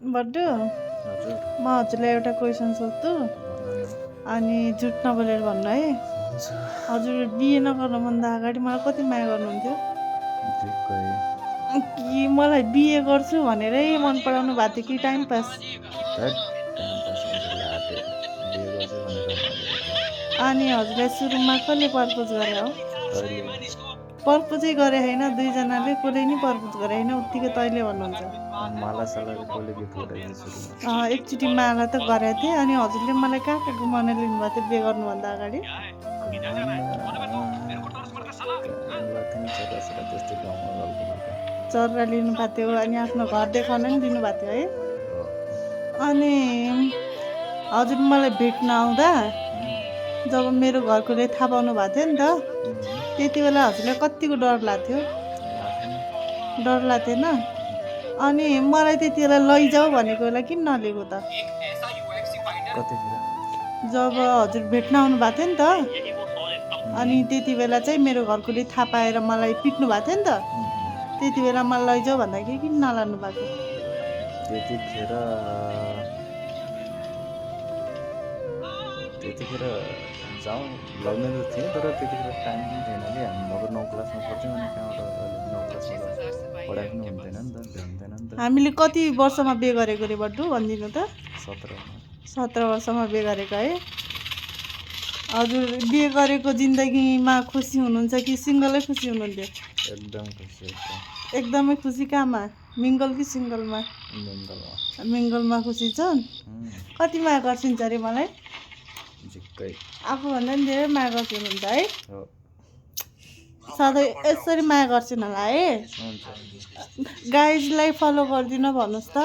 बड्डु हजुर म हजुरलाई एउटा क्वेसन सोध्छु अनि झुट नबोलेर भन्नु है। हजुर बिहे नगर्नुभन्दा अगाडि मलाई कति माया गर्नुहुन्थ्यो? कि मलाई बिहे गर्छु भनेरै मन पराउनु भएको थियो कि टाइम पास? अनि हजुरलाई सुरुमा कसले प्रपोज गरे हो? प्रपोजै गरे होइन, दुईजनाले कसले नि प्रपोज गरे होइन, उत्तिकै तैँले भन्नुहुन्छ। एकचोटि माला त गरेको थिएँ। अनि हजुरले मलाई कहाँ कहाँ घुमाउन लिनुभएको थियो बिहे गर्नुभन्दा अगाडि? चर्रा लिनुभएको थियो अनि आफ्नो घर देखाउन नि दिनुभएको थियो है। अनि हजुर मलाई भेट्न आउँदा जब मेरो घरकोले थाहा पाउनु भएको थियो नि त, त्यति बेला हजुरलाई कतिको डर लाग्थ्यो? डर लाग्थेन? अनि मलाई त्यति बेला लैजाऊ भनेको बेला किन नलिएको त? जब हजुर भेट्न आउनु भएको थियो नि त, अनि त्यति बेला चाहिँ मेरो घरकोले थाहा पाएर मलाई पिट्नु भएको थियो नि त, त्यति बेला मलाई लैजाऊ भन्दाखेरि किन नलानु भएको? त्यतिखेर जाउँ लग्ने त थिएँ, तर त्यतिखेर टाइम पनि थिएन कि हामी मगर 9 क्लासमा पढ्थ्यौँ। अनि कहाँबाट 9 क्लासमा पढाइ पनि हुँदैन नि त, भ्याउँदैन नि त। हामीले कति वर्षमा बिहे गरेको रे बड्डु भनिदिनु त? 17 वर्षमा बिहे गरेको है। हजुर बिहे गरेको जिन्दगीमा खुसी हुनुहुन्छ कि सिङ्गलै खुसी हुनुहुन्थ्यो? एकदम खुसी। एकदमै खुसी। कहाँमा, मिङ्गल कि सिङ्गलमा? मिङ्गलमा खुसी छन्। कति माया गर्छिन्छ अरे मलाई? आफूभन्दा नि धेरै माया गर्छु हुनुहुन्छ है। सधैँ यसरी माया गर्छिन् होला है। गाइजलाई फलो गरिदिन भन्नुहोस् त।